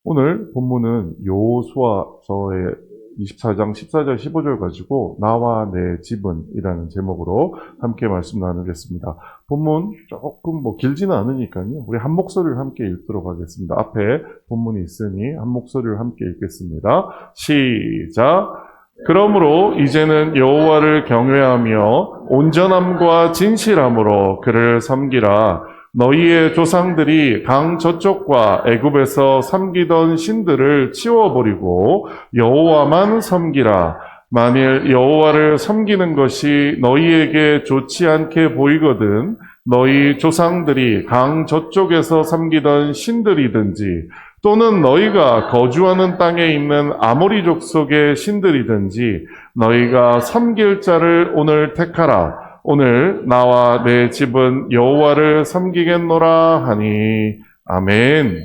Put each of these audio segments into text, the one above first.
오늘 본문은 여호수아서의 24장 14절 15절 가지고 나와 내 집은 이라는 제목으로 함께 말씀 나누겠습니다. 본문 조금 길지는 않으니까요. 우리 한 목소리를 함께 읽도록 하겠습니다. 앞에 본문이 있으니 한 목소리를 함께 읽겠습니다. 시작! 그러므로 이제는 여호와를 경외하며 온전함과 진실함으로 그를 섬기라. 너희의 조상들이 강 저쪽과 애굽에서 섬기던 신들을 치워버리고 여호와만 섬기라. 만일 여호와를 섬기는 것이 너희에게 좋지 않게 보이거든 너희 조상들이 강 저쪽에서 섬기던 신들이든지 또는 너희가 거주하는 땅에 있는 아모리 족속의 신들이든지 너희가 섬길 자를 오늘 택하라. 오늘 나와 내 집은 여호와를 섬기겠노라 하니 아멘.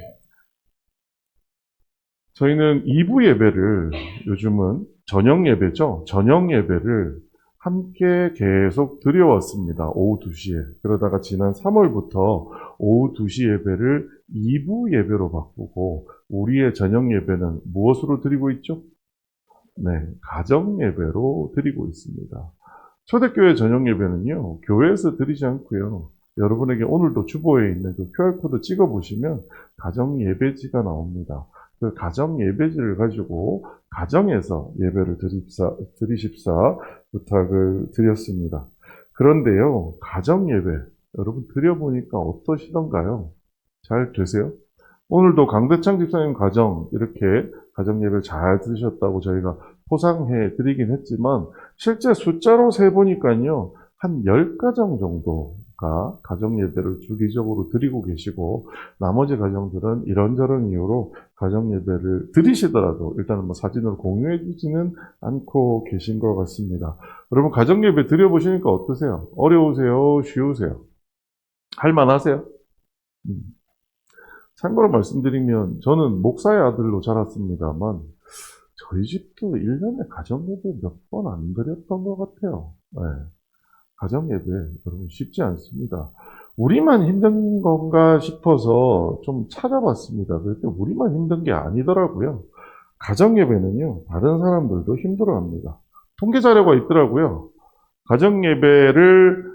저희는 2부 예배를 요즘은 저녁 예배죠. 저녁 예배를 함께 계속 드려왔습니다. 오후 2시에. 그러다가 지난 3월부터 오후 2시 예배를 2부 예배로 바꾸고 우리의 저녁 예배는 무엇으로 드리고 있죠? 네, 가정 예배로 드리고 있습니다. 초대교회 저녁 예배는요, 교회에서 드리지 않고요. 여러분에게 오늘도 주보에 있는 그 QR코드 찍어보시면 가정 예배지가 나옵니다. 그 가정 예배지를 가지고 가정에서 예배를 드리십사 부탁을 드렸습니다. 그런데요, 가정 예배, 여러분 드려보니까 어떠시던가요? 잘 되세요? 오늘도 강대창 집사님 가정, 이렇게 가정 예배를 잘 들으셨다고 저희가 포상해 드리긴 했지만, 실제 숫자로 세보니까요, 한 10가정 정도가 가정 예배를 주기적으로 드리고 계시고, 나머지 가정들은 이런저런 이유로 가정 예배를 드리시더라도, 일단은 사진으로 공유해 주지는 않고 계신 것 같습니다. 여러분, 가정 예배 드려보시니까 어떠세요? 어려우세요? 쉬우세요? 할만하세요? 참고로 말씀드리면 저는 목사의 아들로 자랐습니다만 저희 집도 1년에 가정예배 몇 번 안 드렸던 것 같아요. 네. 가정예배 여러분 쉽지 않습니다. 우리만 힘든 건가 싶어서 좀 찾아봤습니다. 그랬더니 우리만 힘든 게 아니더라고요. 가정예배는요, 다른 사람들도 힘들어합니다. 통계 자료가 있더라고요. 가정예배를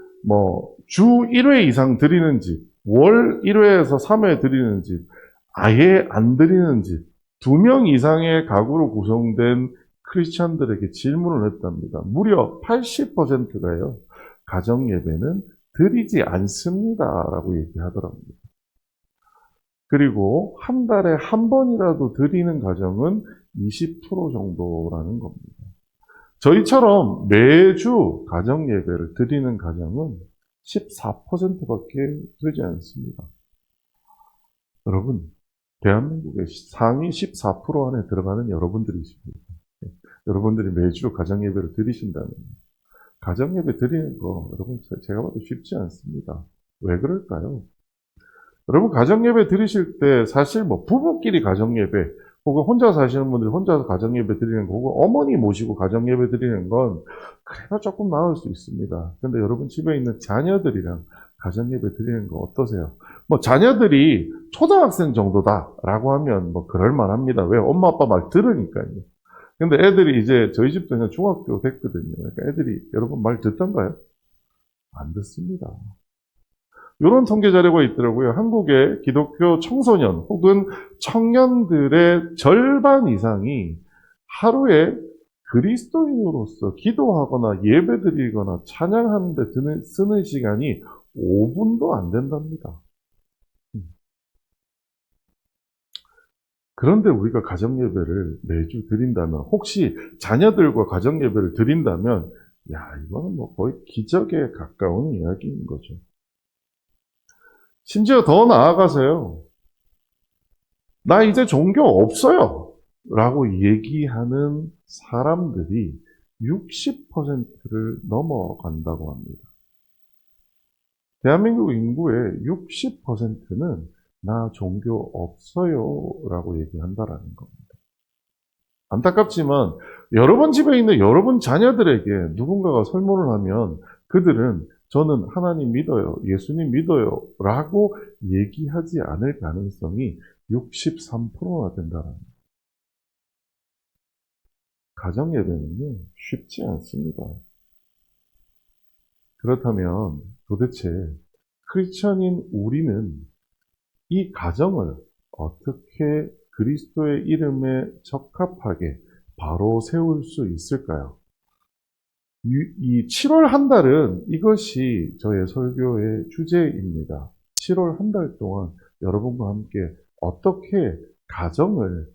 주 1회 이상 드리는 집, 월 1회에서 3회 드리는 집, 아예 안 드리는 집, 2명 이상의 가구로 구성된 크리스찬들에게 질문을 했답니다. 무려 80%가요. 가정예배는 드리지 않습니다. 라고 얘기하더랍니다. 그리고 한 달에 한 번이라도 드리는 가정은 20% 정도라는 겁니다. 저희처럼 매주 가정예배를 드리는 가정은 14%밖에 되지 않습니다. 여러분, 대한민국의 상위 14% 안에 들어가는 여러분들이십니다. 여러분들이 매주 가정예배를 드리신다면 가정예배 드리는 거 여러분 제가 봐도 쉽지 않습니다. 왜 그럴까요? 여러분 가정예배 드리실 때 사실 부부끼리 가정예배 혹은 혼자 사시는 분들이 혼자서 가정예배 드리는 거 혹은 어머니 모시고 가정예배 드리는 건 그래도 조금 나을 수 있습니다. 근데 여러분 집에 있는 자녀들이랑 가정예배 드리는 거 어떠세요? 자녀들이 초등학생 정도다라고 하면 그럴만합니다. 왜? 엄마 아빠 말 들으니까요. 근데 애들이 이제 저희 집도 그냥 중학교 됐거든요. 그러니까 애들이 여러분 말 듣던가요? 안 듣습니다. 이런 통계 자료가 있더라고요. 한국의 기독교 청소년 혹은 청년들의 절반 이상이 하루에 그리스도인으로서 기도하거나 예배드리거나 찬양하는 데 쓰는 시간이 5분도 안 된답니다. 그런데 우리가 가정예배를 매주 드린다면, 혹시 자녀들과 가정예배를 드린다면, 이거는 거의 기적에 가까운 이야기인 거죠. 심지어 더 나아가서요. 나 이제 종교 없어요. 라고 얘기하는 사람들이 60%를 넘어간다고 합니다. 대한민국 인구의 60%는 나 종교 없어요. 라고 얘기한다라는 겁니다. 안타깝지만 여러분 집에 있는 여러분 자녀들에게 누군가가 설문을 하면 그들은 저는 하나님 믿어요, 예수님 믿어요 라고 얘기하지 않을 가능성이 63%나 된다는 거예요. 가정예배는요, 쉽지 않습니다. 그렇다면 도대체 크리스천인 우리는 이 가정을 어떻게 그리스도의 이름에 적합하게 바로 세울 수 있을까요? 이 7월 한 달은 이것이 저의 설교의 주제입니다. 7월 한 달 동안 여러분과 함께 어떻게 가정을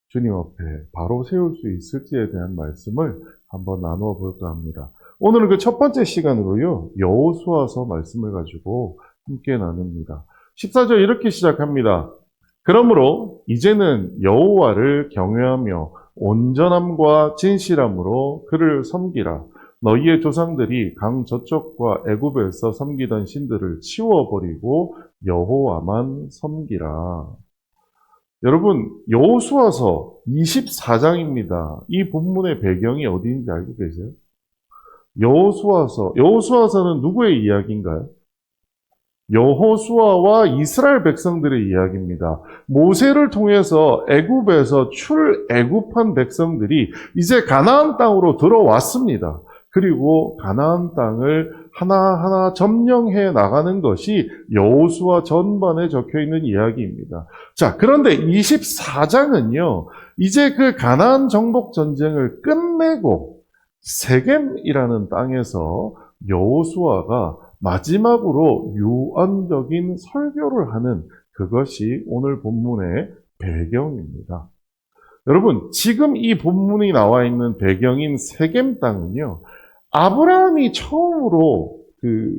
주님 앞에 바로 세울 수 있을지에 대한 말씀을 한번 나누어 볼까 합니다. 오늘은 그 첫 번째 시간으로요, 여호수아서 말씀을 가지고 함께 나눕니다. 14절 이렇게 시작합니다. 그러므로 이제는 여호와를 경외하며 온전함과 진실함으로 그를 섬기라. 너희의 조상들이 강 저쪽과 애굽에서 섬기던 신들을 치워버리고 여호와만 섬기라. 여러분, 여호수아서 24장입니다. 이 본문의 배경이 어디인지 알고 계세요? 여호수아서는 누구의 이야기인가요? 여호수아와 이스라엘 백성들의 이야기입니다. 모세를 통해서 애굽에서 출애굽한 백성들이 이제 가나안 땅으로 들어왔습니다. 그리고 가나안 땅을 하나하나 점령해 나가는 것이 여호수아 전반에 적혀 있는 이야기입니다. 자, 그런데 24장은요, 이제 그 가나안 정복 전쟁을 끝내고 세겜이라는 땅에서 여호수아가 마지막으로 유언적인 설교를 하는 그것이 오늘 본문의 배경입니다. 여러분, 지금 이 본문이 나와 있는 배경인 세겜 땅은요, 아브라함이 처음으로 그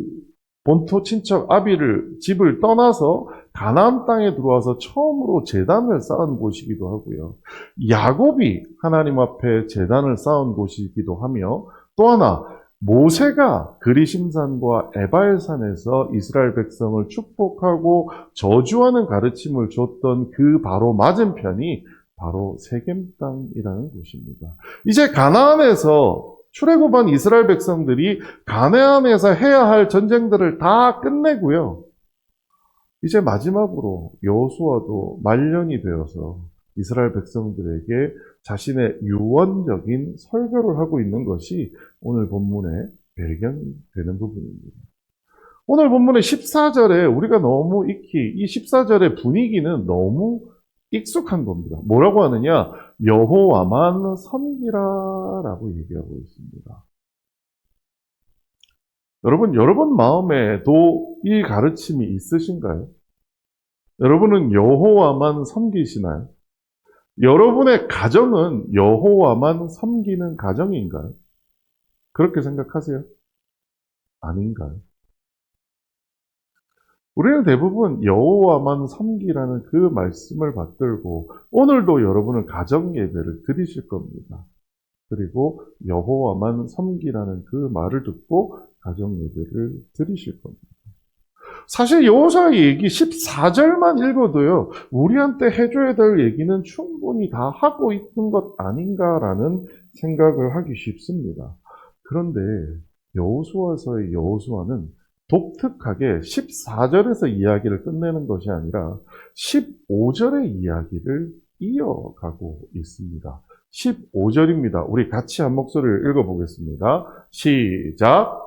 본토 친척 아비를 집을 떠나서 가나안 땅에 들어와서 처음으로 제단을 쌓은 곳이기도 하고요. 야곱이 하나님 앞에 제단을 쌓은 곳이기도 하며, 또 하나 모세가 그리심산과 에발산에서 이스라엘 백성을 축복하고 저주하는 가르침을 줬던 그 바로 맞은편이 바로 세겜 땅이라는 곳입니다. 이제 가나안에서 출애굽한 이스라엘 백성들이 가나안에서 해야 할 전쟁들을 다 끝내고요. 이제 마지막으로 여호수아도 말년이 되어서 이스라엘 백성들에게 자신의 유언적인 설교를 하고 있는 것이 오늘 본문의 배경이 되는 부분입니다. 오늘 본문의 14절에 우리가 너무 익히 이 14절의 분위기는 너무 익숙한 겁니다. 뭐라고 하느냐? 여호와만 섬기라라고 얘기하고 있습니다. 여러분 마음에도 이 가르침이 있으신가요? 여러분은 여호와만 섬기시나요? 여러분의 가정은 여호와만 섬기는 가정인가요? 그렇게 생각하세요? 아닌가요? 우리는 대부분 여호와만 섬기라는 그 말씀을 받들고 오늘도 여러분은 가정 예배를 드리실 겁니다. 그리고 여호와만 섬기라는 그 말을 듣고 가정 예배를 드리실 겁니다. 사실 여호수아의 얘기 14절만 읽어도요, 우리한테 해줘야 될 얘기는 충분히 다 하고 있는 것 아닌가라는 생각을 하기 쉽습니다. 그런데 여호수아서의 여호수아는 독특하게 14절에서 이야기를 끝내는 것이 아니라 15절의 이야기를 이어가고 있습니다. 15절입니다. 우리 같이 한 목소리를 읽어보겠습니다. 시작!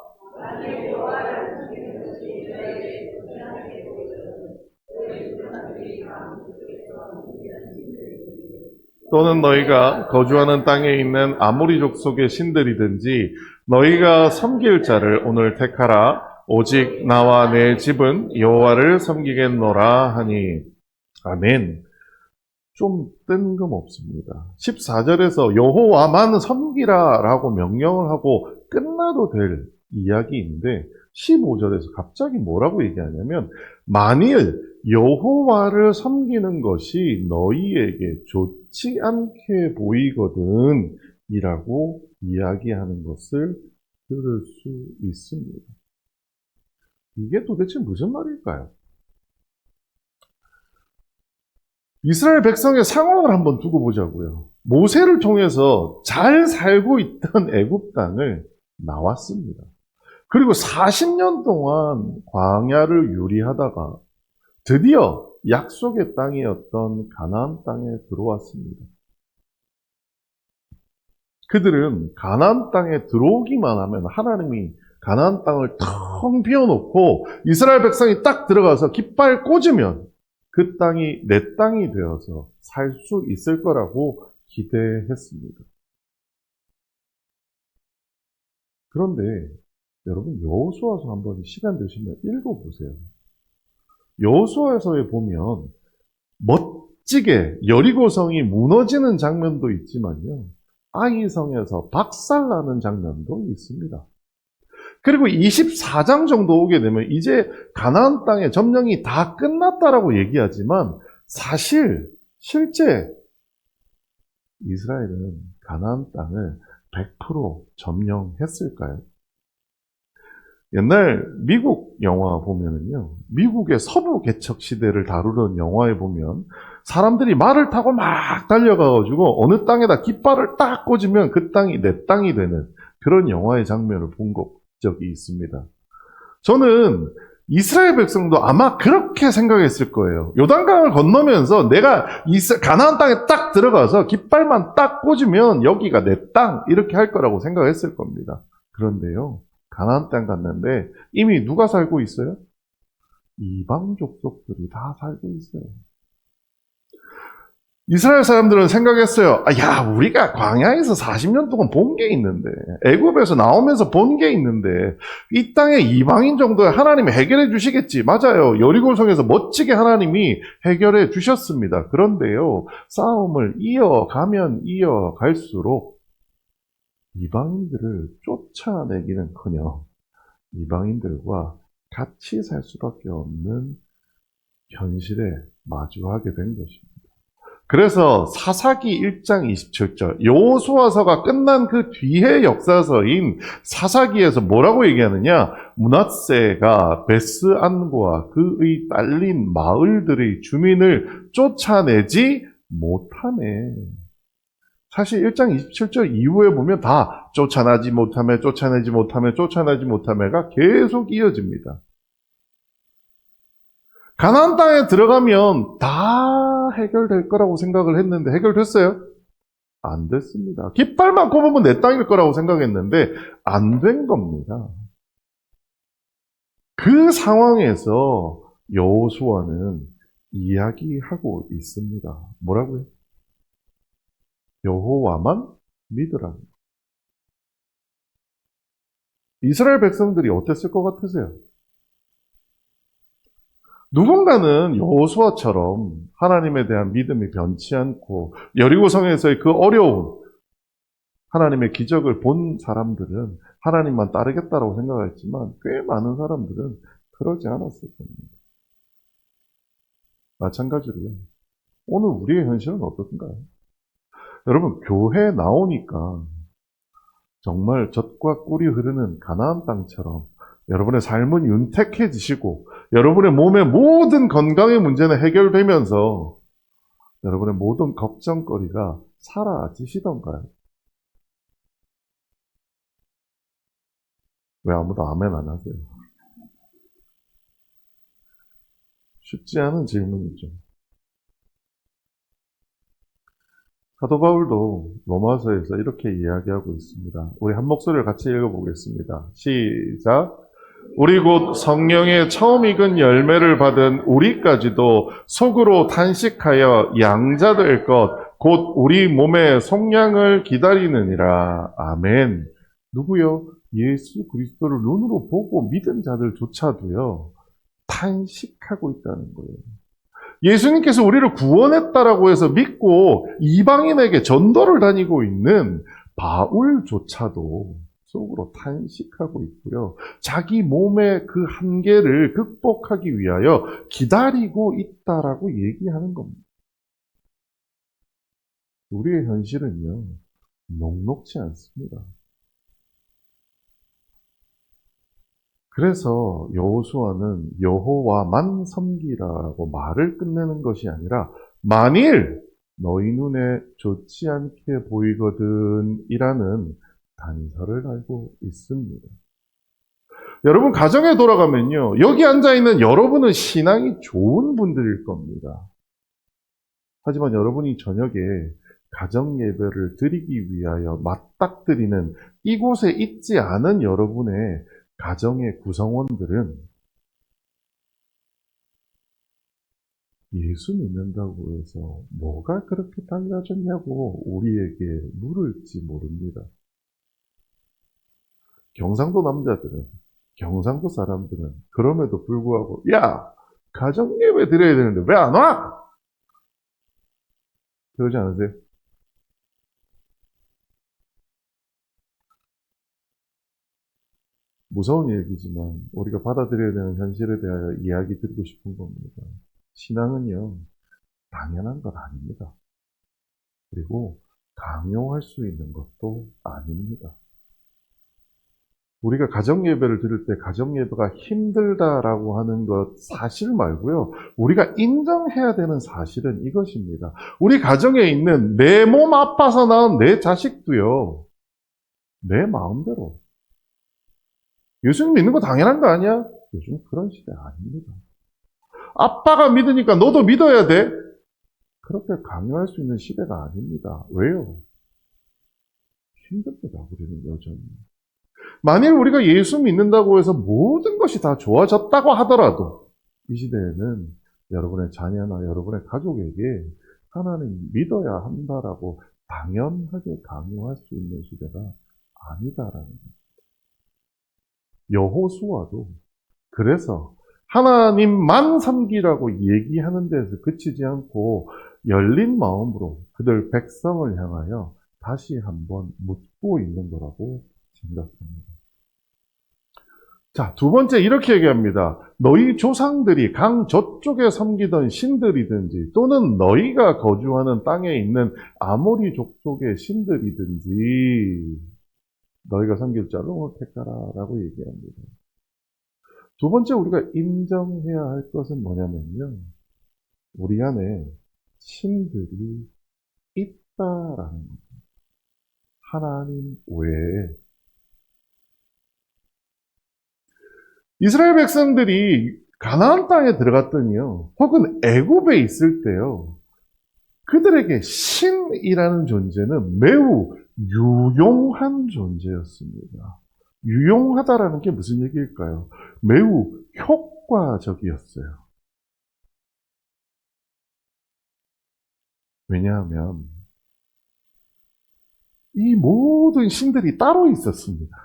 또는 너희가 거주하는 땅에 있는 아모리족 속의 신들이든지 너희가 섬길 자를 오늘 택하라. 오직 나와 내 집은 여호와를 섬기겠노라 하니. 아멘. 좀 뜬금없습니다. 14절에서 여호와만 섬기라 라고 명령을 하고 끝나도 될 이야기인데 15절에서 갑자기 뭐라고 얘기하냐면, 만일 여호와를 섬기는 것이 너희에게 좋지 않게 보이거든 이라고 이야기하는 것을 들을 수 있습니다. 이게 도대체 무슨 말일까요? 이스라엘 백성의 상황을 한번 두고 보자고요. 모세를 통해서 잘 살고 있던 애굽 땅을 나왔습니다. 그리고 40년 동안 광야를 유리하다가 드디어 약속의 땅이었던 가나안 땅에 들어왔습니다. 그들은 가나안 땅에 들어오기만 하면 하나님이 가나안 땅을 텅 비워놓고 이스라엘 백성이 딱 들어가서 깃발 꽂으면 그 땅이 내 땅이 되어서 살 수 있을 거라고 기대했습니다. 그런데 여러분 여호수아서 한번 시간 되시면 읽어보세요. 여호수아서에 보면 멋지게 여리고성이 무너지는 장면도 있지만요. 아이성에서 박살나는 장면도 있습니다. 그리고 24장 정도 오게 되면 이제 가나안 땅의 점령이 다 끝났다라고 얘기하지만 사실 실제 이스라엘은 가나안 땅을 100% 점령했을까요? 옛날 미국 영화 보면은요, 미국의 서부 개척 시대를 다루는 영화에 보면 사람들이 말을 타고 막 달려가가지고 어느 땅에다 깃발을 딱 꽂으면 그 땅이 내 땅이 되는 그런 영화의 장면을 본 적이 있습니다. 저는 이스라엘 백성도 아마 그렇게 생각했을 거예요. 요단강을 건너면서 내가 가나안 땅에 딱 들어가서 깃발만 딱 꽂으면 여기가 내 땅 이렇게 할 거라고 생각했을 겁니다. 그런데요. 가나안 땅 갔는데 이미 누가 살고 있어요? 이방 족속들이 다 살고 있어요. 이스라엘 사람들은 생각했어요. 야, 우리가 광야에서 40년 동안 본 게 있는데, 애굽에서 나오면서 본 게 있는데, 이 땅에 이방인 정도에 하나님이 해결해 주시겠지. 맞아요. 여리고성에서 멋지게 하나님이 해결해 주셨습니다. 그런데요, 싸움을 이어가면 이어갈수록 이방인들을 쫓아내기는커녕 이방인들과 같이 살 수밖에 없는 현실에 마주하게 된 것입니다. 그래서 사사기 1장 27절 여호수아서가 끝난 그 뒤의 역사서인 사사기에서 뭐라고 얘기하느냐? 므낫세가 베스안과 그의 딸린 마을들의 주민을 쫓아내지 못하네. 사실 1장 27절 이후에 보면 다 쫓아내지 못하매가 계속 이어집니다. 가나안 땅에 들어가면 다 해결될 거라고 생각을 했는데 해결됐어요? 안 됐습니다. 깃발만 꼽으면 내 땅일 거라고 생각했는데 안 된 겁니다. 그 상황에서 여호수아는 이야기하고 있습니다. 뭐라고요? 여호와만 믿으라. 이스라엘 백성들이 어땠을 것 같으세요? 누군가는 여호수아처럼 하나님에 대한 믿음이 변치 않고 여리고성에서의 그 어려운 하나님의 기적을 본 사람들은 하나님만 따르겠다라고 생각했지만 꽤 많은 사람들은 그러지 않았을 겁니다. 마찬가지로요. 오늘 우리의 현실은 어떻던가요? 여러분, 교회 나오니까 정말 젖과 꿀이 흐르는 가나안 땅처럼 여러분의 삶은 윤택해지시고 여러분의 몸의 모든 건강의 문제는 해결되면서 여러분의 모든 걱정거리가 사라지시던가요? 왜 아무도 아멘 안 하세요? 쉽지 않은 질문이죠. 사도 바울도 로마서에서 이렇게 이야기하고 있습니다. 우리 한 목소리를 같이 읽어보겠습니다. 시작. 우리 곧 성령의 처음 익은 열매를 받은 우리까지도 속으로 탄식하여 양자될 것, 곧 우리 몸의 속량을 기다리느니라. 아멘. 누구요? 예수 그리스도를 눈으로 보고 믿은 자들조차도요, 탄식하고 있다는 거예요. 예수님께서 우리를 구원했다라고 해서 믿고 이방인에게 전도를 다니고 있는 바울조차도 속으로 탄식하고 있고요. 자기 몸의 그 한계를 극복하기 위하여 기다리고 있다라고 얘기하는 겁니다. 우리의 현실은요, 녹록지 않습니다. 그래서 여호수아는 여호와만 섬기라고 말을 끝내는 것이 아니라 만일 너희 눈에 좋지 않게 보이거든 이라는 단서를 알고 있습니다. 여러분 가정에 돌아가면요. 여기 앉아있는 여러분은 신앙이 좋은 분들일 겁니다. 하지만 여러분이 저녁에 가정 예배를 드리기 위하여 맞닥뜨리는 이곳에 있지 않은 여러분의 가정의 구성원들은 예수 믿는다고 해서 뭐가 그렇게 달라졌냐고 우리에게 물을지 모릅니다. 경상도 남자들은, 경상도 사람들은 그럼에도 불구하고 야! 가정 예배 드려야 되는데 왜 안 와? 그러지 않으세요? 무서운 얘기지만 우리가 받아들여야 되는 현실에 대하여 이야기 드리고 싶은 겁니다. 신앙은요, 당연한 것 아닙니다. 그리고 강요할 수 있는 것도 아닙니다. 우리가 가정예배를 드릴 때 가정예배가 힘들다라고 하는 것 사실 말고요. 우리가 인정해야 되는 사실은 이것입니다. 우리 가정에 있는 내 몸 아파서 낳은 내 자식도요. 내 마음대로. 예수님 믿는 거 당연한 거 아니야? 요즘 그런 시대 아닙니다. 아빠가 믿으니까 너도 믿어야 돼? 그렇게 강요할 수 있는 시대가 아닙니다. 왜요? 힘듭니다. 우리는 여전히. 만일 우리가 예수 믿는다고 해서 모든 것이 다 좋아졌다고 하더라도 이 시대에는 여러분의 자녀나 여러분의 가족에게 하나님 믿어야 한다라고 당연하게 강요할 수 있는 시대가 아니다라는 겁니다. 여호수아도 그래서 하나님만 섬기라고 얘기하는 데서 그치지 않고 열린 마음으로 그들 백성을 향하여 다시 한번 묻고 있는 거라고 생각합니다. 자, 두 번째 이렇게 얘기합니다. 너희 조상들이 강 저쪽에 섬기던 신들이든지 또는 너희가 거주하는 땅에 있는 아모리 족속의 신들이든지 너희가 섬길 자를 택하라라고 얘기합니다. 두 번째 우리가 인정해야 할 것은 뭐냐면요. 우리 안에 신들이 있다라는 겁니다. 하나님 외에. 이스라엘 백성들이 가나안 땅에 들어갔더니요. 혹은 애굽에 있을 때요. 그들에게 신이라는 존재는 매우 유용한 존재였습니다. 유용하다라는 게 무슨 얘기일까요? 매우 효과적이었어요. 왜냐하면 이 모든 신들이 따로 있었습니다.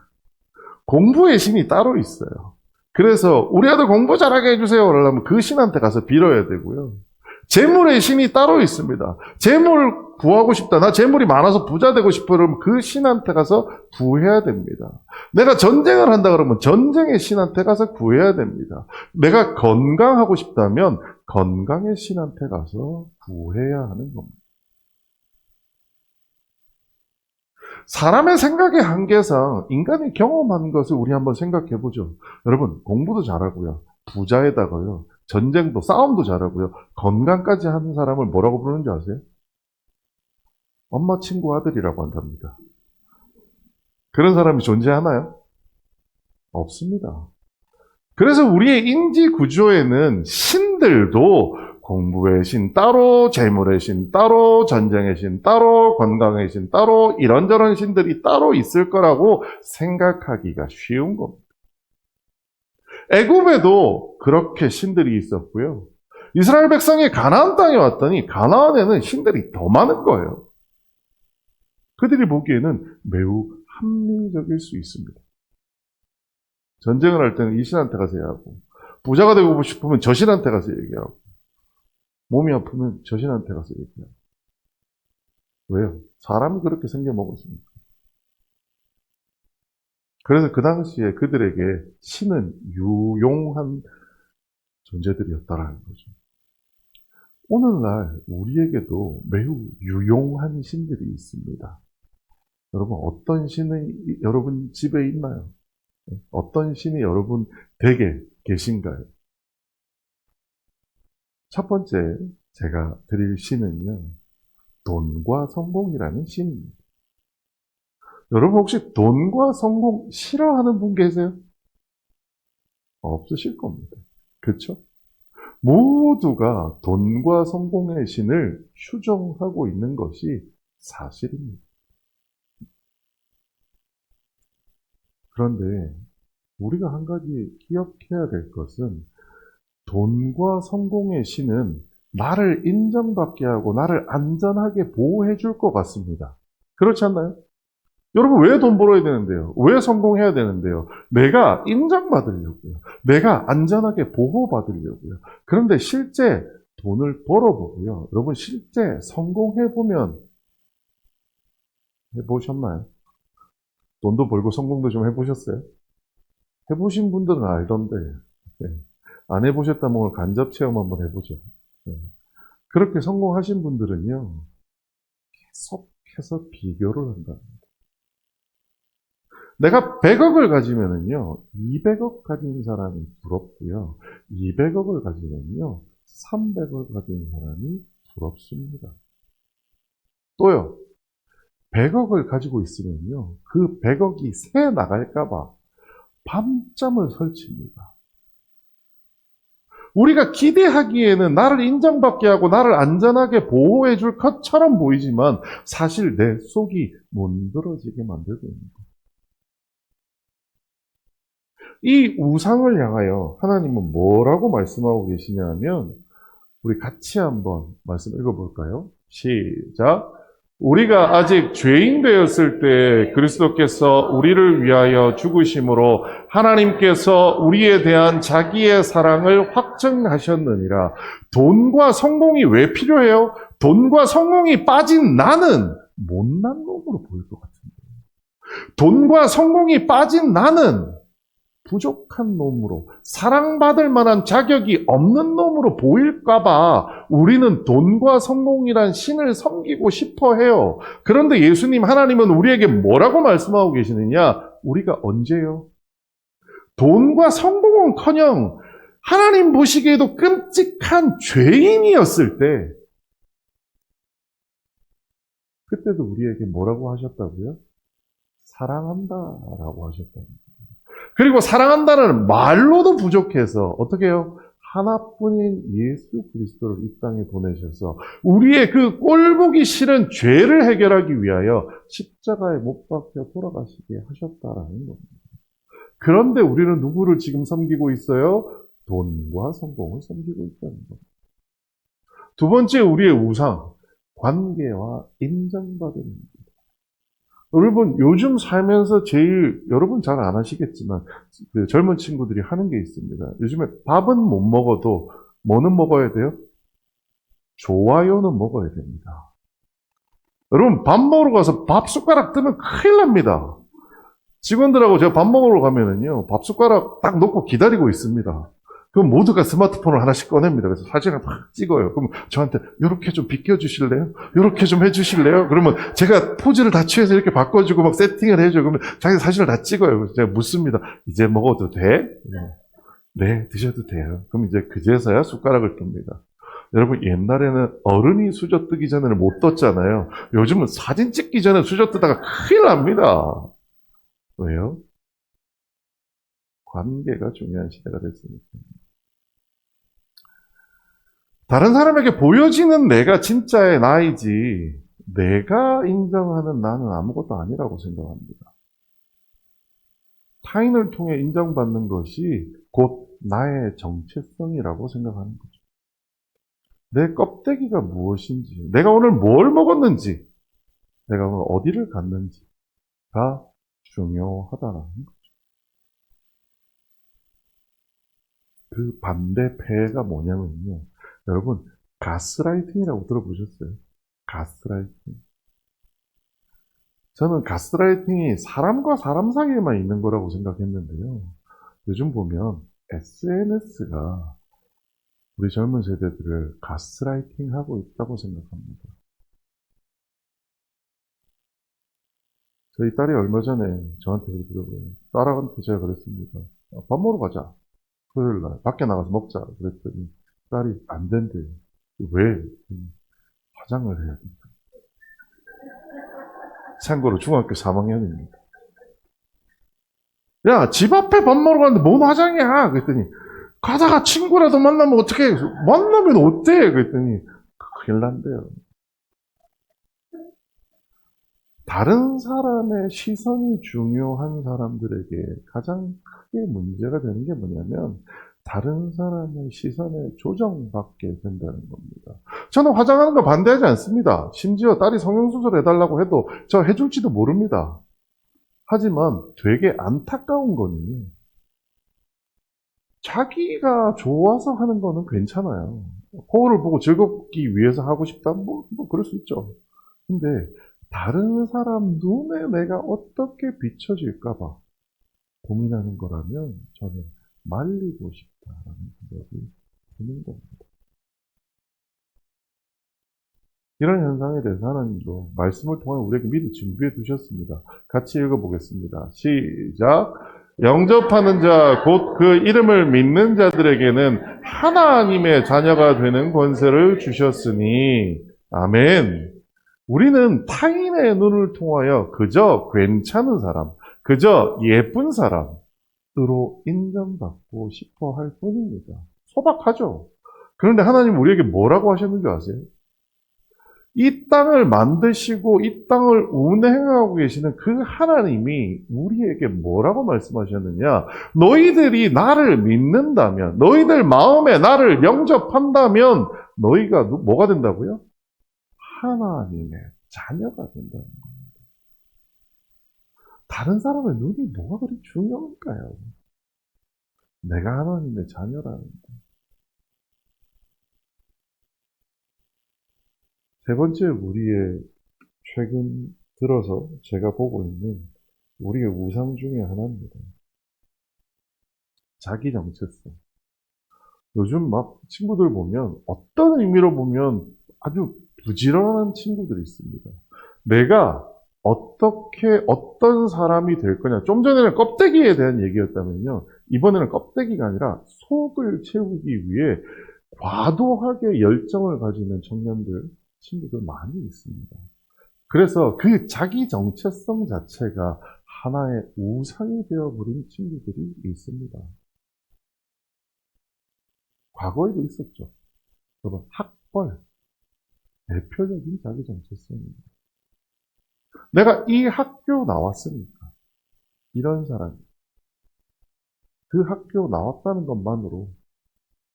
공부의 신이 따로 있어요. 그래서 우리 아들 공부 잘하게 해주세요. 그러려면 그 신한테 가서 빌어야 되고요. 재물의 신이 따로 있습니다. 재물 구하고 싶다. 나 재물이 많아서 부자 되고 싶어. 그러면 그 신한테 가서 구해야 됩니다. 내가 전쟁을 한다 그러면 전쟁의 신한테 가서 구해야 됩니다. 내가 건강하고 싶다면 건강의 신한테 가서 구해야 하는 겁니다. 사람의 생각의 한계상 인간이 경험한 것을 우리 한번 생각해 보죠. 여러분, 공부도 잘하고요. 부자에다가요. 전쟁도 싸움도 잘하고요. 건강까지 하는 사람을 뭐라고 부르는지 아세요? 엄마 친구 아들이라고 한답니다. 그런 사람이 존재하나요? 없습니다. 그래서 우리의 인지 구조에는 신들도 공부의 신 따로, 재물의 신 따로, 전쟁의 신 따로, 건강의 신 따로, 이런저런 신들이 따로 있을 거라고 생각하기가 쉬운 겁니다. 애굽에도 그렇게 신들이 있었고요. 이스라엘 백성이 가나안 땅에 왔더니 가나안에는 신들이 더 많은 거예요. 그들이 보기에는 매우 합리적일 수 있습니다. 전쟁을 할 때는 이 신한테 가서 얘기하고, 부자가 되고 싶으면 저 신한테 가서 얘기하고, 몸이 아프면 저 신한테 가서 얘기하고. 왜요? 사람이 그렇게 생겨먹었습니까? 그래서 그 당시에 그들에게 신은 유용한 존재들이었다라는 거죠. 오늘날 우리에게도 매우 유용한 신들이 있습니다. 여러분, 어떤 신이 여러분 집에 있나요? 어떤 신이 여러분 댁에 계신가요? 첫 번째 제가 드릴 신은요. 돈과 성공이라는 신입니다. 여러분 혹시 돈과 성공 싫어하는 분 계세요? 없으실 겁니다. 그렇죠? 모두가 돈과 성공의 신을 추종하고 있는 것이 사실입니다. 그런데 우리가 한 가지 기억해야 될 것은 돈과 성공의 신은 나를 인정받게 하고 나를 안전하게 보호해 줄 것 같습니다. 그렇지 않나요? 여러분 왜 돈 벌어야 되는데요? 왜 성공해야 되는데요? 내가 인정받으려고요. 내가 안전하게 보호받으려고요. 그런데 실제 돈을 벌어보고요. 여러분 실제 성공해보면 해보셨나요? 돈도 벌고 성공도 좀 해보셨어요? 해보신 분들은 알던데 네. 안 해보셨다면 오늘 간접 체험 한번 해보죠. 네. 그렇게 성공하신 분들은요. 계속해서 비교를 한다. 내가 100억을 가지면은요, 200억 가진 사람이 부럽고요, 200억을 가지면요, 300억을 가진 사람이 부럽습니다. 또요, 100억을 가지고 있으면요, 그 100억이 새 나갈까봐 밤잠을 설칩니다. 우리가 기대하기에는 나를 인정받게 하고 나를 안전하게 보호해 줄 것처럼 보이지만 사실 내 속이 문드러지게 만들고 있는 거예요. 이 우상을 향하여 하나님은 뭐라고 말씀하고 계시냐면 우리 같이 한번 말씀 읽어볼까요? 시작. 우리가 아직 죄인 되었을 때 그리스도께서 우리를 위하여 죽으심으로 하나님께서 우리에 대한 자기의 사랑을 확증하셨느니라. 돈과 성공이 왜 필요해요? 돈과 성공이 빠진 나는 못난 놈으로 보일 것 같은데. 돈과 성공이 빠진 나는 부족한 놈으로, 사랑받을 만한 자격이 없는 놈으로 보일까봐 우리는 돈과 성공이란 신을 섬기고 싶어 해요. 그런데 예수님, 하나님은 우리에게 뭐라고 말씀하고 계시느냐? 우리가 언제요? 돈과 성공은커녕 하나님 보시기에도 끔찍한 죄인이었을 때, 그때도 우리에게 뭐라고 하셨다고요? 사랑한다라고 하셨답니다. 그리고 사랑한다는 말로도 부족해서 어떻게 해요? 하나뿐인 예수 그리스도를 이 땅에 보내셔서 우리의 그 꼴보기 싫은 죄를 해결하기 위하여 십자가에 못 박혀 돌아가시게 하셨다라는 겁니다. 그런데 우리는 누구를 지금 섬기고 있어요? 돈과 성공을 섬기고 있다는 겁니다. 두 번째 우리의 우상, 관계와 인정받음입니다. 여러분, 요즘 살면서 제일, 여러분 잘 안 하시겠지만, 그 젊은 친구들이 하는 게 있습니다. 요즘에 밥은 못 먹어도, 뭐는 먹어야 돼요? 좋아요는 먹어야 됩니다. 여러분, 밥 먹으러 가서 밥 숟가락 뜨면 큰일 납니다. 직원들하고 제가 밥 먹으러 가면은요, 밥 숟가락 딱 놓고 기다리고 있습니다. 그럼 모두가 스마트폰을 하나씩 꺼냅니다. 그래서 사진을 막 찍어요. 그럼 저한테 이렇게 좀 비켜주실래요? 이렇게 좀 해주실래요? 그러면 제가 포즈를 다 취해서 이렇게 바꿔주고 막 세팅을 해줘요. 그러면 자기 사진을 다 찍어요. 그래서 제가 묻습니다. 이제 먹어도 돼? 네, 드셔도 돼요. 그럼 이제 그제서야 숟가락을 뜹니다. 여러분 옛날에는 어른이 수저 뜨기 전에는 못 떴잖아요. 요즘은 사진 찍기 전에 수저 뜨다가 큰일 납니다. 왜요? 관계가 중요한 시대가 됐으니까. 다른 사람에게 보여지는 내가 진짜의 나이지 내가 인정하는 나는 아무것도 아니라고 생각합니다. 타인을 통해 인정받는 것이 곧 나의 정체성이라고 생각하는 거죠. 내 껍데기가 무엇인지, 내가 오늘 뭘 먹었는지, 내가 오늘 어디를 갔는지가 중요하다는 거죠. 그 반대폐가 뭐냐면요. 여러분, 가스라이팅이라고 들어보셨어요? 가스라이팅. 저는 가스라이팅이 사람과 사람 사이에만 있는 거라고 생각했는데요. 요즘 보면 SNS가 우리 젊은 세대들을 가스라이팅하고 있다고 생각합니다. 저희 딸이 얼마 전에 저한테 그러더라고요. 딸한테 제가 그랬습니다. 밥 먹으러 가자. 토요일 날 밖에 나가서 먹자. 그랬더니 딸이 안 된대요. 왜? 화장을 해야 된다. 참고로 중학교 3학년입니다. 야, 집 앞에 밥 먹으러 갔는데 뭔 화장이야? 그랬더니, 가다가 친구라도 만나면 어떻게, 만나면 어때? 그랬더니, 큰일 난대요. 다른 사람의 시선이 중요한 사람들에게 가장 크게 문제가 되는 게 뭐냐면, 다른 사람의 시선에 조정받게 된다는 겁니다. 저는 화장하는 거 반대하지 않습니다. 심지어 딸이 성형수술 해달라고 해도 저 해줄지도 모릅니다. 하지만 되게 안타까운 거는 자기가 좋아서 하는 거는 괜찮아요. 거울을 보고 즐겁기 위해서 하고 싶다? 뭐 그럴 수 있죠. 근데 다른 사람 눈에 내가 어떻게 비춰질까봐 고민하는 거라면 저는 말리고 싶다라는 생각이 드는 겁니다. 이런 현상에 대해서 하나님도 말씀을 통해 우리에게 미리 준비해 두셨습니다. 같이 읽어보겠습니다. 시작. 영접하는 자, 곧 그 이름을 믿는 자들에게는 하나님의 자녀가 되는 권세를 주셨으니, 아멘. 우리는 타인의 눈을 통하여 그저 괜찮은 사람, 그저 예쁜 사람으로 인정받고 싶어 할 뿐입니다. 소박하죠? 그런데 하나님 우리에게 뭐라고 하셨는지 아세요? 이 땅을 만드시고 이 땅을 운행하고 계시는 그 하나님이 우리에게 뭐라고 말씀하셨느냐? 너희들이 나를 믿는다면, 너희들 마음에 나를 영접한다면 너희가 뭐가 된다고요? 하나님의 자녀가 된다는 겁니다. 다른 사람의 눈이 뭐가 그리 중요할까요? 내가 하나님의 자녀라는 거. 세 번째 우리의 최근 들어서 제가 보고 있는 우리의 우상 중에 하나입니다. 자기 정체성. 요즘 막 친구들 보면 어떤 의미로 보면 아주 부지런한 친구들이 있습니다. 내가 어떻게 어떤 사람이 될 거냐. 좀 전에는 껍데기에 대한 얘기였다면요. 이번에는 껍데기가 아니라 속을 채우기 위해 과도하게 열정을 가지는 청년들, 친구들 많이 있습니다. 그래서 그 자기 정체성 자체가 하나의 우상이 되어버린 친구들이 있습니다. 과거에도 있었죠. 여러분, 학벌, 대표적인 자기 정체성입니다. 내가 이 학교 나왔으니까 이런 사람이 그 학교 나왔다는 것만으로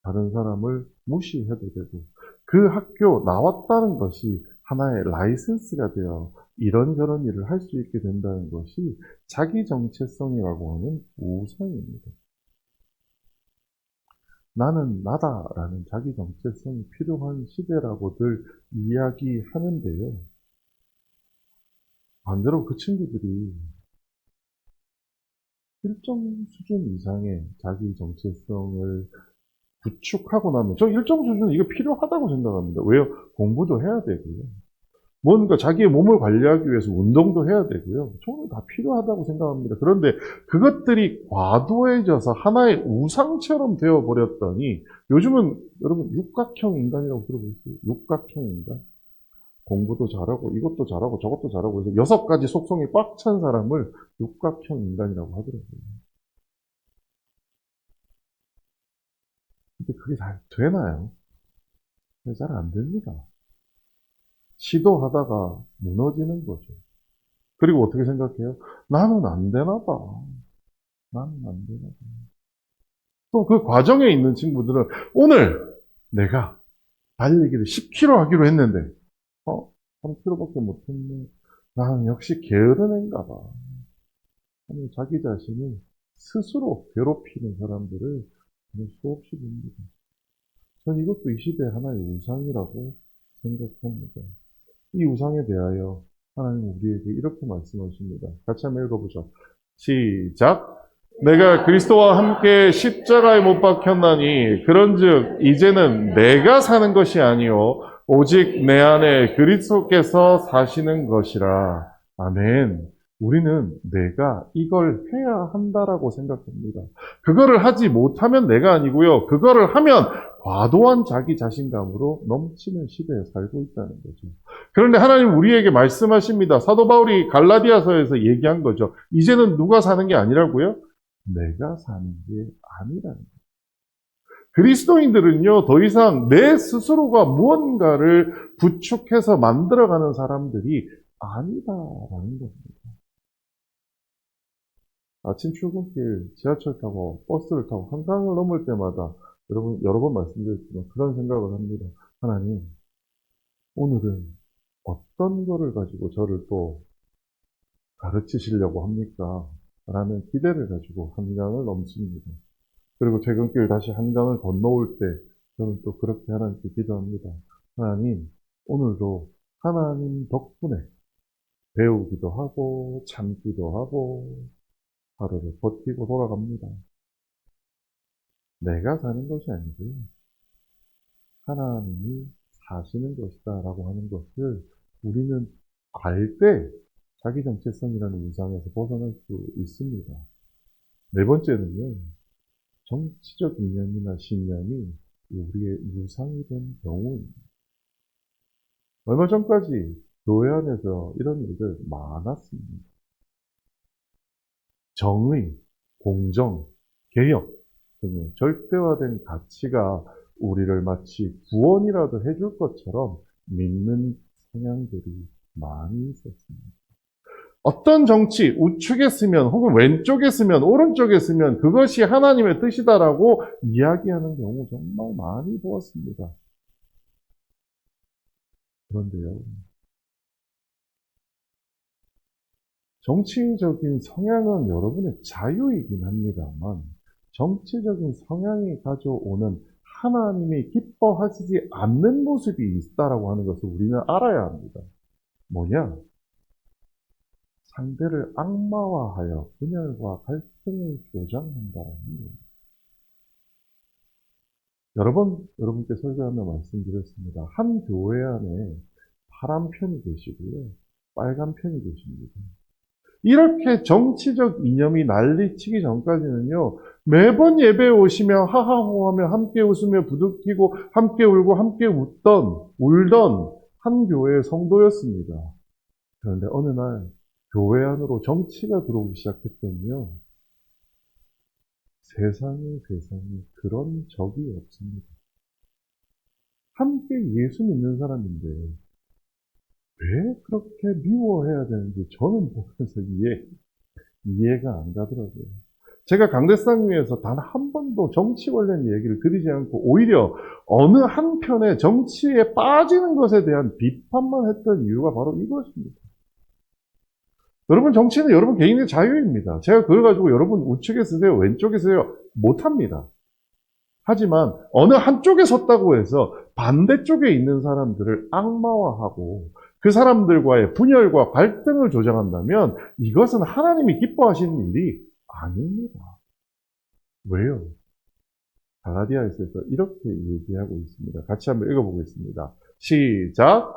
다른 사람을 무시해도 되고 그 학교 나왔다는 것이 하나의 라이센스가 되어 이런저런 일을 할 수 있게 된다는 것이 자기 정체성이라고 하는 우상입니다. 나는 나다라는 자기 정체성이 필요한 시대라고들 이야기하는데요. 반대로 그 친구들이 일정 수준 이상의 자기 정체성을 구축하고 나면 저 일정 수준은 이게 필요하다고 생각합니다. 왜요? 공부도 해야 되고요. 뭔가 자기의 몸을 관리하기 위해서 운동도 해야 되고요. 저는 다 필요하다고 생각합니다. 그런데 그것들이 과도해져서 하나의 우상처럼 되어버렸더니 요즘은 여러분 육각형 인간이라고 들어보셨어요? 육각형 인간. 공부도 잘하고 이것도 잘하고 저것도 잘하고 해서 6가지 속성이 꽉 찬 사람을 육각형 인간이라고 하더라고요. 근데 그게 잘 되나요? 잘 안 됩니다. 시도하다가 무너지는 거죠. 그리고 어떻게 생각해요? 나는 안 되나 봐. 나는 안 되나 봐. 또 그 과정에 있는 친구들은 오늘 내가 달리기를 10km 하기로 했는데 3km밖에 못했네. 나는 역시 게으른 애인가 봐. 자기 자신을 스스로 괴롭히는 사람들을 수없이 봅니다. 전 이것도 이 시대의 하나의 우상이라고 생각합니다. 이 우상에 대하여 하나님 우리에게 이렇게 말씀하십니다. 같이 한번 읽어보죠. 시작. 내가 그리스도와 함께 십자가에 못 박혔나니 그런즉 이제는 내가 사는 것이 아니요 오직 내 안에 그리스도께서 사시는 것이라. 아멘. 우리는 내가 이걸 해야 한다라고 생각합니다. 그거를 하지 못하면 내가 아니고요. 그거를 하면 과도한 자기 자신감으로 넘치는 시대에 살고 있다는 거죠. 그런데 하나님 우리에게 말씀하십니다. 사도 바울이 갈라디아서에서 얘기한 거죠. 이제는 누가 사는 게 아니라고요? 내가 사는 게 아니라는 거예요. 그리스도인들은요, 더 이상 내 스스로가 무언가를 구축해서 만들어가는 사람들이 아니다라는 겁니다. 아침 출근길 지하철 타고 버스를 타고 한강을 넘을 때마다 여러분 여러 번 말씀드렸지만 그런 생각을 합니다. 하나님, 오늘은 어떤 거를 가지고 저를 또 가르치시려고 합니까? 라는 기대를 가지고 한강을 넘습니다. 그리고 퇴근길 다시 한강을 건너올 때 저는 또 그렇게 하나님께 기도합니다. 하나님, 오늘도 하나님 덕분에 배우기도 하고 참기도 하고 하루를 버티고 돌아갑니다. 내가 사는 것이 아니고 하나님이 사시는 것이다 라고 하는 것을 우리는 알 때 자기 정체성이라는 우상에서 벗어날 수 있습니다. 네 번째는요, 정치적 이념이나 신념이 우리의 우상이 된 경우입니다. 얼마 전까지 교회 안에서 이런 일들 많았습니다. 정의, 공정, 개혁 등의 절대화된 가치가 우리를 마치 구원이라도 해줄 것처럼 믿는 성향들이 많이 있었습니다. 어떤 정치, 우측에 쓰면 혹은 왼쪽에 쓰면 오른쪽에 쓰면 그것이 하나님의 뜻이다라고 이야기하는 경우 정말 많이 보았습니다. 그런데요, 정치적인 성향은 여러분의 자유이긴 합니다만 정치적인 성향이 가져오는 하나님이 기뻐하시지 않는 모습이 있다라고 하는 것을 우리는 알아야 합니다. 뭐냐? 상대를 악마화하여 분열과 갈등을 조장한다는 거예요. 여러 번 여러분께 설교하며 말씀드렸습니다. 한 교회 안에 파란 편이 계시고요, 빨간 편이 계십니다. 이렇게 정치적 이념이 난리치기 전까지는요, 매번 예배에 오시며 하하호하며 함께 웃으며 부둥키고 함께 울고 함께 울던 한 교회의 성도였습니다. 그런데 어느 날 교회 안으로 정치가 들어오기 시작했더니요, 세상에 그런 적이 없습니다. 함께 예수 믿는 사람인데 왜 그렇게 미워해야 되는지 저는 보면서 이해가 안 가더라고요. 제가 강대상위에서 단 한 번도 정치 관련 얘기를 드리지 않고 오히려 어느 한편에 정치에 빠지는 것에 대한 비판만 했던 이유가 바로 이것입니다. 여러분, 정치는 여러분 개인의 자유입니다. 제가 그걸 가지고 여러분 우측에 쓰세요, 왼쪽에 쓰세요 못합니다. 하지만 어느 한쪽에 섰다고 해서 반대쪽에 있는 사람들을 악마화하고 그 사람들과의 분열과 갈등을 조장한다면 이것은 하나님이 기뻐하시는 일이 아닙니다. 왜요? 갈라디아에서 이렇게 얘기하고 있습니다. 같이 한번 읽어보겠습니다. 시작!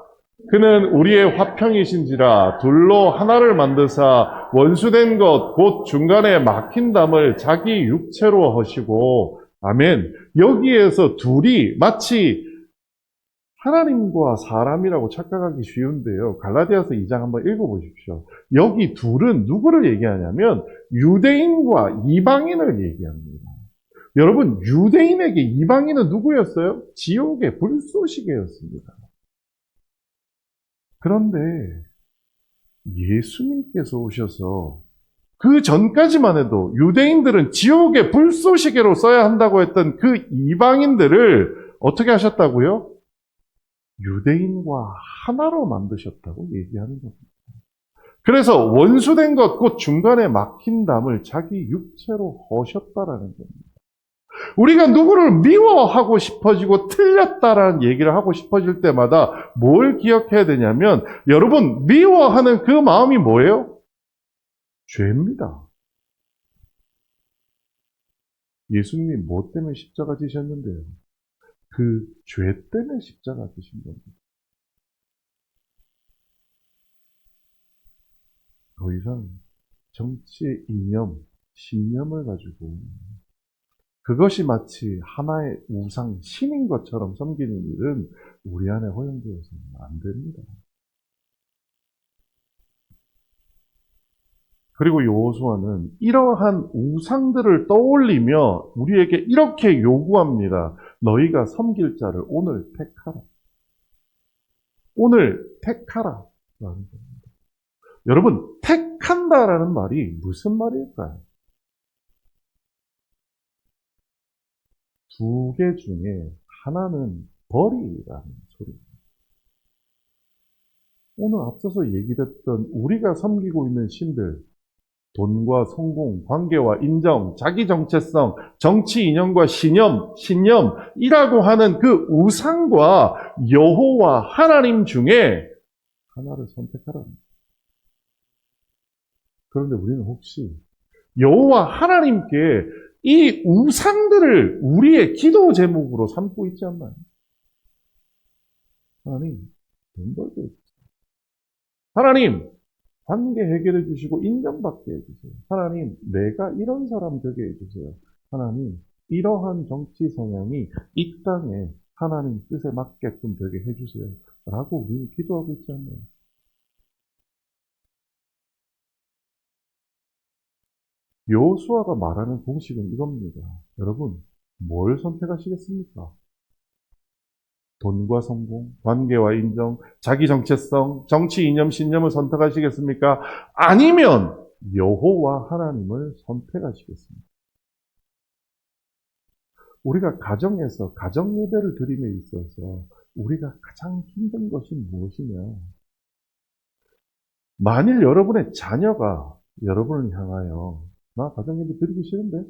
그는 우리의 화평이신지라 둘로 하나를 만드사 원수된 것 곧 중간에 막힌 담을 자기 육체로 하시고 아멘. 여기에서 둘이 마치 하나님과 사람이라고 착각하기 쉬운데요. 갈라디아서 2장 한번 읽어보십시오. 여기 둘은 누구를 얘기하냐면 유대인과 이방인을 얘기합니다. 여러분, 유대인에게 이방인은 누구였어요? 지옥의 불쏘시개였습니다. 그런데 예수님께서 오셔서 그 전까지만 해도 유대인들은 지옥의 불쏘시개로 써야 한다고 했던 그 이방인들을 어떻게 하셨다고요? 유대인과 하나로 만드셨다고 얘기하는 겁니다. 그래서 원수된 것, 곧 중간에 막힌 담을 자기 육체로 허셨다라는 겁니다. 우리가 누구를 미워하고 싶어지고 틀렸다라는 얘기를 하고 싶어질 때마다 뭘 기억해야 되냐면 여러분, 미워하는 그 마음이 뭐예요? 죄입니다. 예수님이 뭐 때문에 십자가 지셨는데요? 그 죄 때문에 십자가 지신 겁니다. 더 이상 정치의 이념, 신념을 가지고 그것이 마치 하나의 우상, 신인 것처럼 섬기는 일은 우리 안에 허용되어서는 안 됩니다. 그리고 여호수아는 이러한 우상들을 떠올리며 우리에게 이렇게 요구합니다. 너희가 섬길 자를 오늘 택하라. 오늘 택하라. 라는 겁니다. 여러분, 택한다라는 말이 무슨 말일까요? 두 개 중에 하나는 버리라는 소리입니다. 오늘 앞서서 얘기했던 우리가 섬기고 있는 신들, 돈과 성공, 관계와 인정, 자기 정체성, 정치 이념과 신념이라고 하는 그 우상과 여호와 하나님 중에 하나를 선택하라는. 그런데 우리는 혹시 여호와 하나님께 이 우상들을 우리의 기도 제목으로 삼고 있지 않나요? 하나님, 돈 벌게 해주세요. 하나님, 관계 해결해 주시고 인정받게 해주세요. 하나님, 내가 이런 사람 되게 해주세요. 하나님, 이러한 정치 성향이 이 땅에 하나님 뜻에 맞게끔 되게 해주세요. 라고 우리는 기도하고 있지 않나요? 여호수아가 말하는 공식은 이겁니다. 여러분, 뭘 선택하시겠습니까? 돈과 성공, 관계와 인정, 자기 정체성, 정치 이념, 신념을 선택하시겠습니까? 아니면 여호와 하나님을 선택하시겠습니까? 우리가 가정에서 가정 예배를 드림에 있어서 우리가 가장 힘든 것이 무엇이냐? 만일 여러분의 자녀가 여러분을 향하여 나 가정 예배 드리기 싫은데?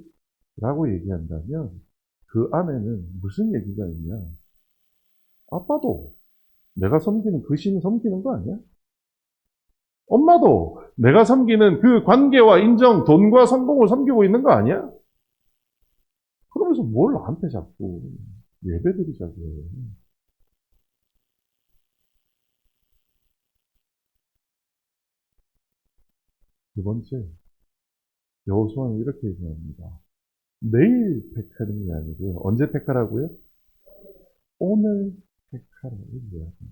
라고 얘기한다면 그 안에는 무슨 얘기가 있냐? 아빠도 내가 섬기는 그 신 섬기는 거 아니야? 엄마도 내가 섬기는 그 관계와 인정, 돈과 성공을 섬기고 있는 거 아니야? 그러면서 뭘 나한테 자꾸 예배드리자고 해. 두 번째, 여호수아는 이렇게 얘기합니다. 내일 택하는 게 아니고요. 언제 택하라고요? 오늘 택하라고 얘기합니다.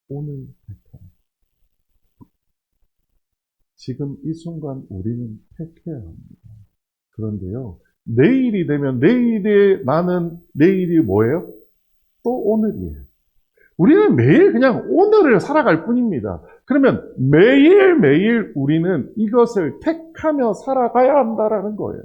오늘 택하라. 지금 이 순간 우리는 택해야 합니다. 그런데요, 내일이 되면 내일이 뭐예요? 또 오늘이에요. 우리는 매일 그냥 오늘을 살아갈 뿐입니다. 그러면 매일매일 우리는 이것을 택하며 살아가야 한다라는 거예요.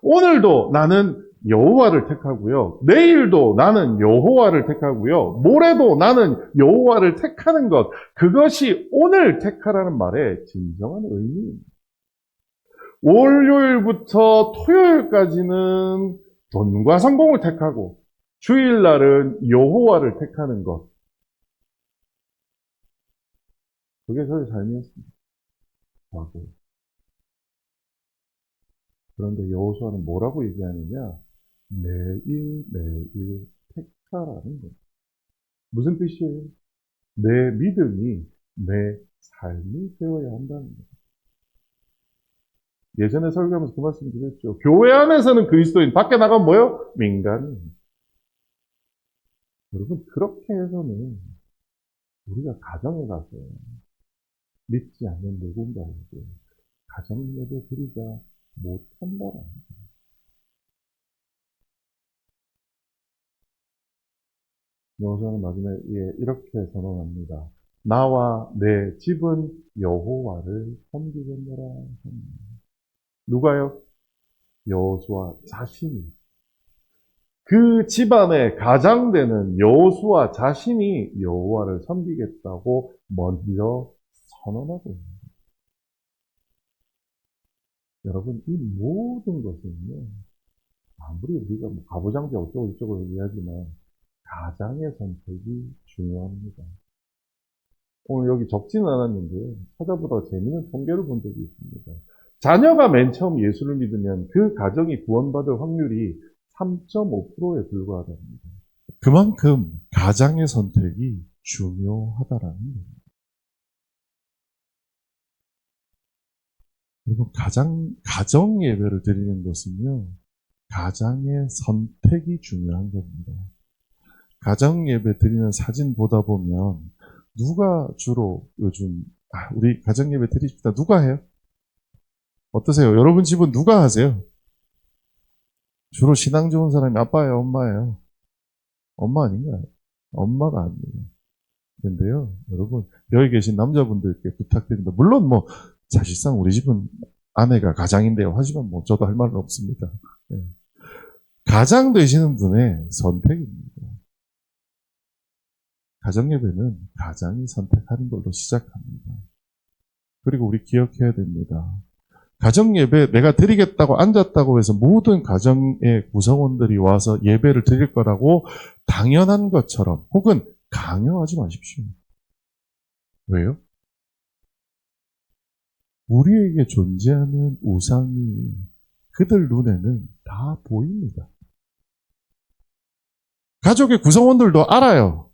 오늘도 나는 여호와를 택하고요. 내일도 나는 여호와를 택하고요. 모레도 나는 여호와를 택하는 것. 그것이 오늘 택하라는 말의 진정한 의미입니다. 월요일부터 토요일까지는 돈과 성공을 택하고 주일날은 여호와를 택하는 것. 그게 저의 삶이었습니다. 과거에. 그런데 여호수아는 뭐라고 얘기하느냐? 매일 택하라는 거예요. 무슨 뜻이에요? 내 믿음이 내 삶이 되어야 한다는 거예요. 예전에 설교하면서 그 말씀 드렸죠. 교회 안에서는 그리스도인, 밖에 나가면 뭐요? 민간인. 여러분, 그렇게 해서는 우리가 가정에 가서 믿지 않는 누군가에게 가정 예배 드리자 못한다라는 거예요. 여호수아는 마지막에 이렇게 선언합니다. 나와 내 집은 여호와를 섬기겠노라 합니다. 누가요? 여호수아 자신이. 그 집안의 가장되는 여호수아 자신이 여호와를 섬기겠다고 먼저 선언하고 있습니다. 여러분, 이 모든 것은요, 아무리 우리가 가부장제 어쩌고 저쩌고 얘기하지만 가장의 선택이 중요합니다. 오늘 여기 적지는 않았는데 찾아보다가 재미있는 통계를 본 적이 있습니다. 자녀가 맨 처음 예수를 믿으면 그 가정이 구원받을 확률이 3.5%에 불과하답니다. 그만큼 가장의 선택이 중요하다라는 거예요. 그리고 가정 예배를 드리는 것은요, 가장의 선택이 중요한 겁니다. 가정 예배 드리는 사진 보다 보면 누가 주로 요즘 우리 가정예배 드립시다. 누가 해요? 어떠세요? 여러분 집은 누가 하세요? 주로 신앙 좋은 사람이 아빠예요, 엄마예요? 엄마 아닌가요? 엄마가 아니에요. 그런데요, 여러분, 여기 계신 남자분들께 부탁드립니다. 물론 사실상 우리 집은 아내가 가장인데요. 하지만 저도 할 말은 없습니다. 네. 가장 되시는 분의 선택입니다. 가정예배는 가장이 선택하는 걸로 시작합니다. 그리고 우리 기억해야 됩니다. 가정예배 내가 드리겠다고 앉았다고 해서 모든 가정의 구성원들이 와서 예배를 드릴 거라고 당연한 것처럼 혹은 강요하지 마십시오. 왜요? 우리에게 존재하는 우상이 그들 눈에는 다 보입니다. 가족의 구성원들도 알아요.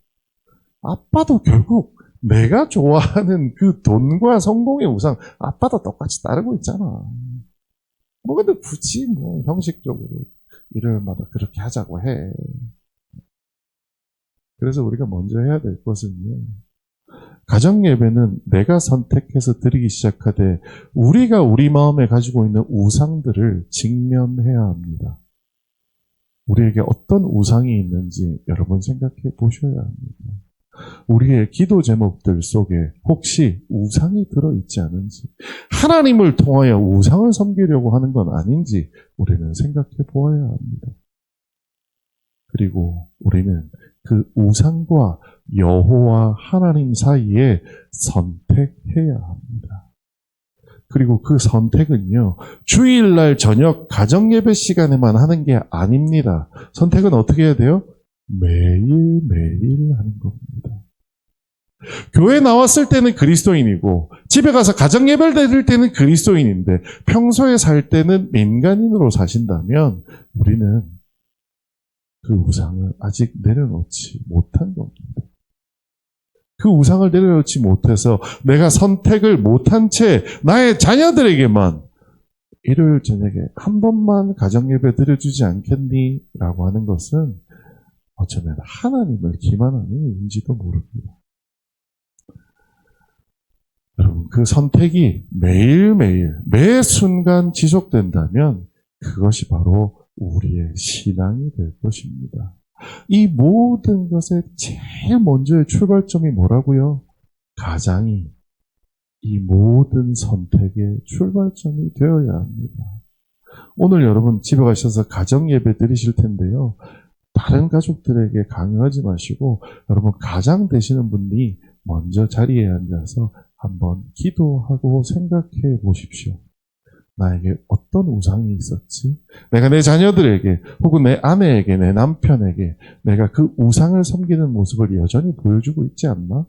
아빠도 결국 내가 좋아하는 그 돈과 성공의 우상, 아빠도 똑같이 따르고 있잖아. 근데 굳이 형식적으로 일요일마다 그렇게 하자고 해. 그래서 우리가 먼저 해야 될 것은요. 가정예배는 내가 선택해서 드리기 시작하되 우리가 우리 마음에 가지고 있는 우상들을 직면해야 합니다. 우리에게 어떤 우상이 있는지 여러분 생각해 보셔야 합니다. 우리의 기도 제목들 속에 혹시 우상이 들어있지 않은지, 하나님을 통하여 우상을 섬기려고 하는 건 아닌지 우리는 생각해 보아야 합니다. 그리고 우리는 그 우상과 여호와 하나님 사이에 선택해야 합니다. 그리고 그 선택은요, 주일날 저녁 가정예배 시간에만 하는 게 아닙니다. 선택은 어떻게 해야 돼요? 매일매일 하는 겁니다. 교회 나왔을 때는 그리스도인이고 집에 가서 가정예배를 드릴 때는 그리스도인인데 평소에 살 때는 민간인으로 사신다면 우리는 그 우상을 아직 내려놓지 못한 겁니다. 그 우상을 내려놓지 못해서 내가 선택을 못한 채 나의 자녀들에게만 일요일 저녁에 한 번만 가정예배 드려주지 않겠니? 라고 하는 것은 어쩌면 하나님을 기만하는 일인지도 모릅니다. 여러분, 그 선택이 매일매일, 매 순간 지속된다면 그것이 바로 우리의 신앙이 될 것입니다. 이 모든 것의 제일 먼저의 출발점이 뭐라고요? 가장이 이 모든 선택의 출발점이 되어야 합니다. 오늘 여러분 집에 가셔서 가정예배 드리실 텐데요. 다른 가족들에게 강요하지 마시고 여러분 가장 되시는 분이 먼저 자리에 앉아서 한번 기도하고 생각해 보십시오. 나에게 어떤 우상이 있었지? 내가 내 자녀들에게 혹은 내 아내에게 내 남편에게 내가 그 우상을 섬기는 모습을 여전히 보여주고 있지 않나?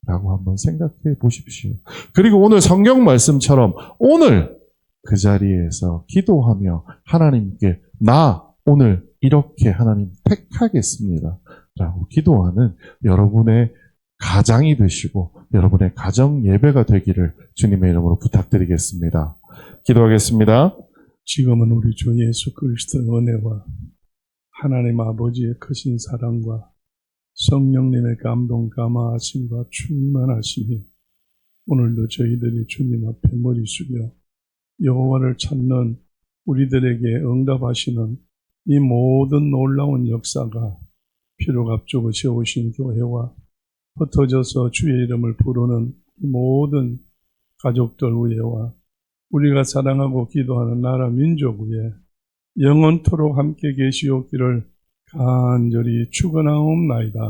라고 한번 생각해 보십시오. 그리고 오늘 성경 말씀처럼 오늘 그 자리에서 기도하며 하나님께 나 오늘 이렇게 하나님 택하겠습니다. 라고 기도하는 여러분의 가장이 되시고 여러분의 가정 예배가 되기를 주님의 이름으로 부탁드리겠습니다. 기도하겠습니다. 지금은 우리 주 예수 그리스도의 은혜와 하나님 아버지의 크신 사랑과 성령님의 감동 감화하심과 충만하심이 오늘도 저희들이 주님 앞에 머리 숙여 여호와를 찾는 우리들에게 응답하시는 이 모든 놀라운 역사가 피로갑주고 세우신 교회와 흩어져서 주의 이름을 부르는 모든 가족들 위에와 우리가 사랑하고 기도하는 나라 민족 위에 영원토록 함께 계시옵기를 간절히 축원하옵나이다.